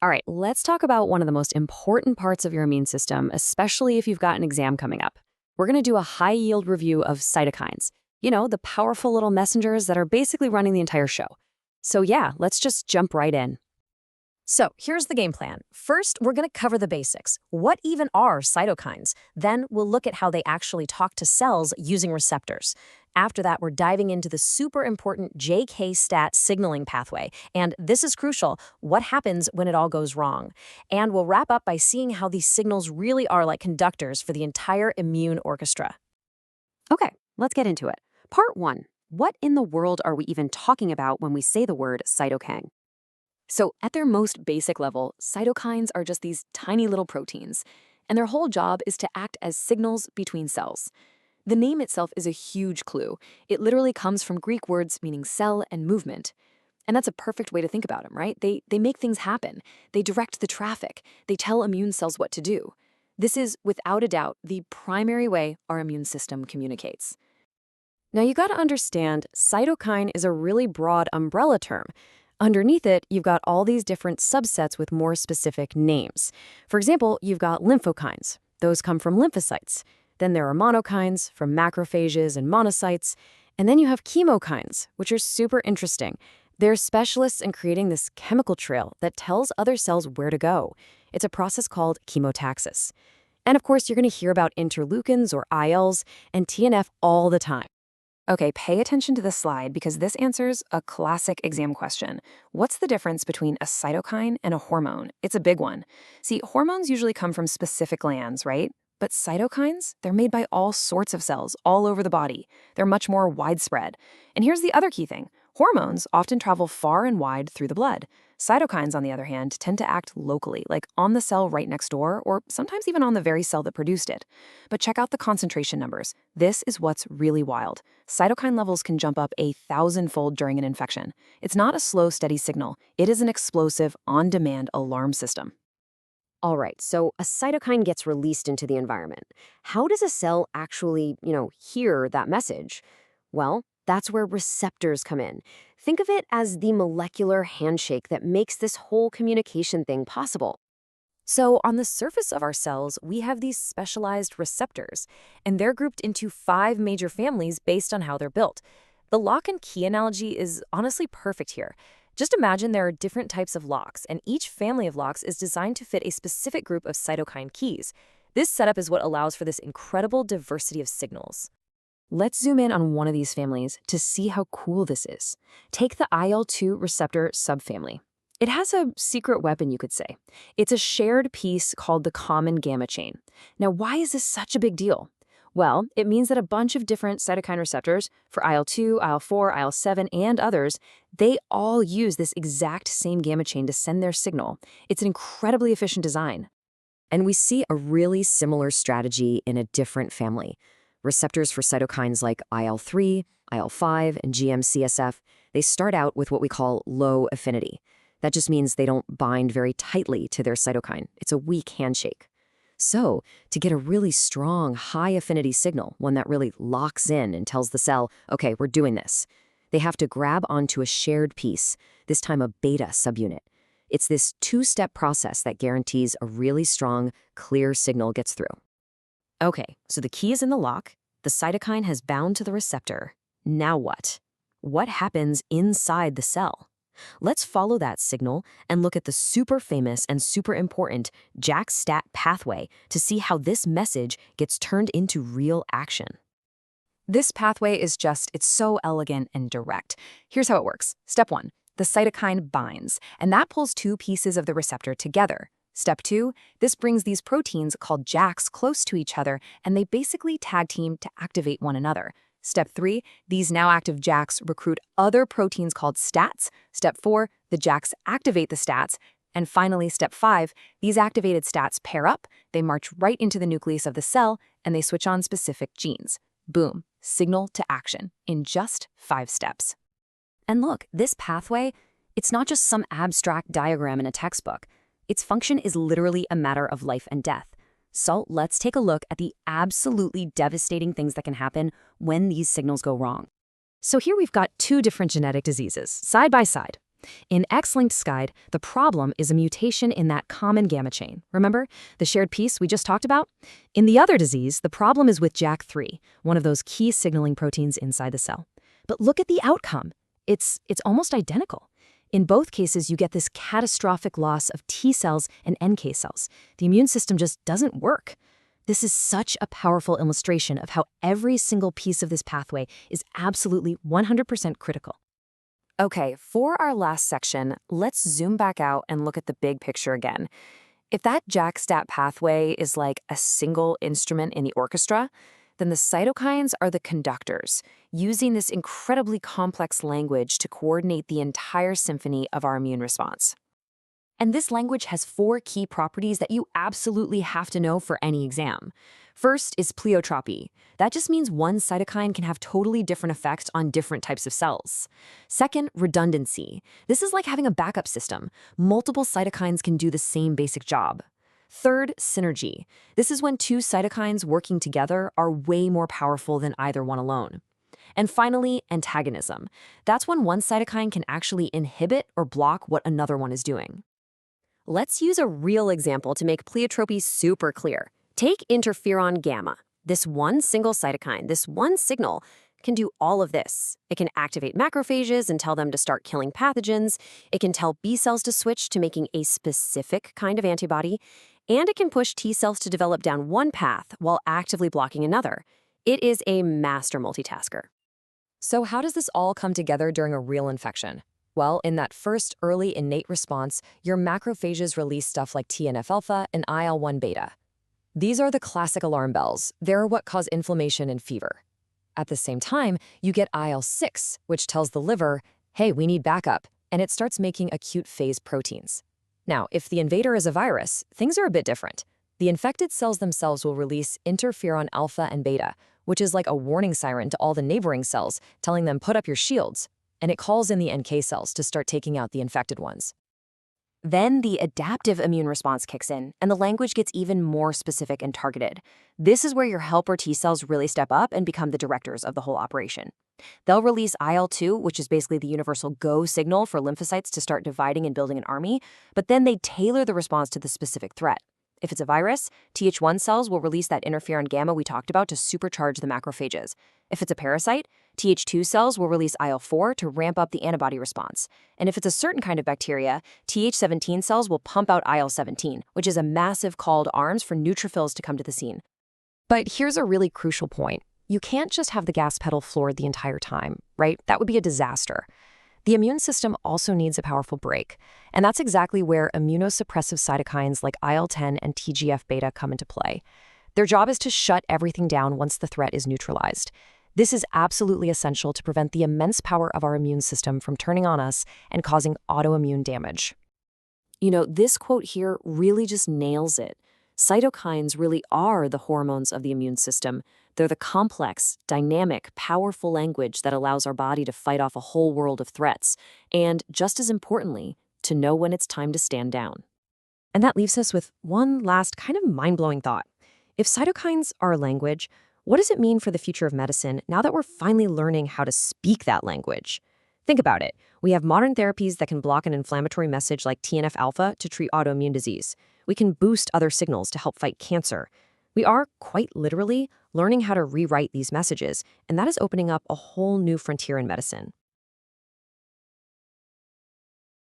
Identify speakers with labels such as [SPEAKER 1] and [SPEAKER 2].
[SPEAKER 1] All right, let's talk about one of the most important parts of your immune system, especially if you've got an exam coming up. We're going to do a high-yield review of cytokines. You know, the powerful little messengers that are basically running the entire show. So yeah, let's just jump right in.
[SPEAKER 2] So here's the game plan. First, we're going to cover the basics. What even are cytokines? Then we'll look at how they actually talk to cells using receptors. After that, we're diving into the super important JK-STAT signaling pathway. And this is crucial, what happens when it all goes wrong. And we'll wrap up by seeing how these signals really are like conductors for the entire immune orchestra.
[SPEAKER 1] Okay, let's get into it. Part 1. What in the world are we even talking about when we say the word cytokine? So at their most basic level, cytokines are just these tiny little proteins, and their whole job is to act as signals between cells. The name itself is a huge clue. It literally comes from Greek words meaning cell and movement. And that's a perfect way to think about them, right? They make things happen. They direct the traffic. They tell immune cells what to do. This is, without a doubt, the primary way our immune system communicates. Now you gotta understand, cytokine is a really broad umbrella term. Underneath it, you've got all these different subsets with more specific names. For example, you've got lymphokines. Those come from lymphocytes. Then there are monokines from macrophages and monocytes. And then you have chemokines, which are super interesting. They're specialists in creating this chemical trail that tells other cells where to go. It's a process called chemotaxis. And of course, you're going to hear about interleukins or ILs and TNF all the time. Okay, pay attention to this slide because this answers a classic exam question. What's the difference between a cytokine and a hormone? It's a big one. See, hormones usually come from specific glands, right? But cytokines, they're made by all sorts of cells all over the body. They're much more widespread. And here's the other key thing. Hormones often travel far and wide through the blood. Cytokines, on the other hand, tend to act locally, like on the cell right next door, or sometimes even on the very cell that produced it. But check out the concentration numbers. This is what's really wild. Cytokine levels can jump up 1,000-fold during an infection. It's not a slow, steady signal. It is an explosive, on-demand alarm system.
[SPEAKER 3] All right, so a cytokine gets released into the environment. How does a cell actually, hear that message? Well, that's where receptors come in. Think of it as the molecular handshake that makes this whole communication thing possible.
[SPEAKER 2] So on the surface of our cells, we have these specialized receptors, and they're grouped into 5 major families based on how they're built. The lock and key analogy is honestly perfect here. Just imagine there are different types of locks, and each family of locks is designed to fit a specific group of cytokine keys. This setup is what allows for this incredible diversity of signals.
[SPEAKER 1] Let's zoom in on one of these families to see how cool this is. Take the IL-2 receptor subfamily. It has a secret weapon, you could say. It's a shared piece called the common gamma chain. Now, why is this such a big deal? Well, it means that a bunch of different cytokine receptors for IL-2, IL-4, IL-7, and others, they all use this exact same gamma chain to send their signal. It's an incredibly efficient design.
[SPEAKER 3] And we see a really similar strategy in a different family. Receptors for cytokines like IL-3, IL-5, and GM-CSF, they start out with what we call low affinity. That just means they don't bind very tightly to their cytokine. It's a weak handshake. So, to get a really strong, high-affinity signal, one that really locks in and tells the cell, okay, we're doing this, they have to grab onto a shared piece, this time a beta-subunit. It's this 2-step process that guarantees a really strong, clear signal gets through.
[SPEAKER 2] Okay, so the key is in the lock. The cytokine has bound to the receptor. Now what? What happens inside the cell? Let's follow that signal and look at the super famous and super important Jak-STAT pathway to see how this message gets turned into real action.
[SPEAKER 4] This pathway is it's so elegant and direct. Here's how it works. Step 1, the cytokine binds, and that pulls 2 pieces of the receptor together. Step 2, this brings these proteins called JAKs close to each other, and they basically tag team to activate one another. Step 3, these now active JAKs recruit other proteins called STATs. Step 4, the JAKs activate the STATs. And finally, step 5, these activated STATs pair up, they march right into the nucleus of the cell, and they switch on specific genes. Boom, signal to action in just 5 steps.
[SPEAKER 2] And look, this pathway, it's not just some abstract diagram in a textbook. Its function is literally a matter of life and death. So let's take a look at the absolutely devastating things that can happen when these signals go wrong. So here we've got 2 different genetic diseases, side by side. In X-linked SCID, the problem is a mutation in that common gamma chain. Remember, the shared piece we just talked about? In the other disease, the problem is with Jak3, one of those key signaling proteins inside the cell. But look at the outcome. It's almost identical. In both cases, you get this catastrophic loss of T cells and NK cells. The immune system just doesn't work. This is such a powerful illustration of how every single piece of this pathway is absolutely 100% critical.
[SPEAKER 1] Okay, for our last section, let's zoom back out and look at the big picture again. If that JAK-STAT pathway is like a single instrument in the orchestra, then the cytokines are the conductors, using this incredibly complex language to coordinate the entire symphony of our immune response. And this language has 4 key properties that you absolutely have to know for any exam. First is pleiotropy. That just means one cytokine can have totally different effects on different types of cells. Second, redundancy. This is like having a backup system. Multiple cytokines can do the same basic job. Third, synergy. This is when 2 cytokines working together are way more powerful than either one alone. And finally, antagonism. That's when one cytokine can actually inhibit or block what another one is doing. Let's use a real example to make pleiotropy super clear. Take interferon gamma. This one single cytokine, this one signal, can do all of this. It can activate macrophages and tell them to start killing pathogens. It can tell B cells to switch to making a specific kind of antibody. And it can push T cells to develop down one path while actively blocking another. It is a master multitasker.
[SPEAKER 3] So how does this all come together during a real infection? Well, in that first early innate response, your macrophages release stuff like TNF-alpha and IL-1 beta. These are the classic alarm bells. They're what cause inflammation and fever. At the same time, you get IL-6, which tells the liver, hey, we need backup, and it starts making acute phase proteins. Now, if the invader is a virus, things are a bit different. The infected cells themselves will release interferon alpha and beta, which is like a warning siren to all the neighboring cells, telling them put up your shields, and it calls in the NK cells to start taking out the infected ones.
[SPEAKER 1] Then the adaptive immune response kicks in, and the language gets even more specific and targeted. This is where your helper T cells really step up and become the directors of the whole operation. They'll release IL-2, which is basically the universal go signal for lymphocytes to start dividing and building an army, but then they tailor the response to the specific threat. If it's a virus, Th1 cells will release that interferon gamma we talked about to supercharge the macrophages. If it's a parasite, Th2 cells will release IL-4 to ramp up the antibody response. And if it's a certain kind of bacteria, Th17 cells will pump out IL-17, which is a massive call to arms for neutrophils to come to the scene.
[SPEAKER 3] But here's a really crucial point. You can't just have the gas pedal floored the entire time, right? That would be a disaster. The immune system also needs a powerful brake, and that's exactly where immunosuppressive cytokines like IL-10 and TGF-beta come into play. Their job is to shut everything down once the threat is neutralized. This is absolutely essential to prevent the immense power of our immune system from turning on us and causing autoimmune damage.
[SPEAKER 1] You know, this quote here really just nails it. Cytokines really are the hormones of the immune system. They're the complex, dynamic, powerful language that allows our body to fight off a whole world of threats, and, just as importantly, to know when it's time to stand down.
[SPEAKER 2] And that leaves us with one last kind of mind-blowing thought. If cytokines are language, what does it mean for the future of medicine now that we're finally learning how to speak that language? Think about it. We have modern therapies that can block an inflammatory message like TNF-alpha to treat autoimmune disease. We can boost other signals to help fight cancer. We are, quite literally, learning how to rewrite these messages, and that is opening up a whole new frontier in medicine.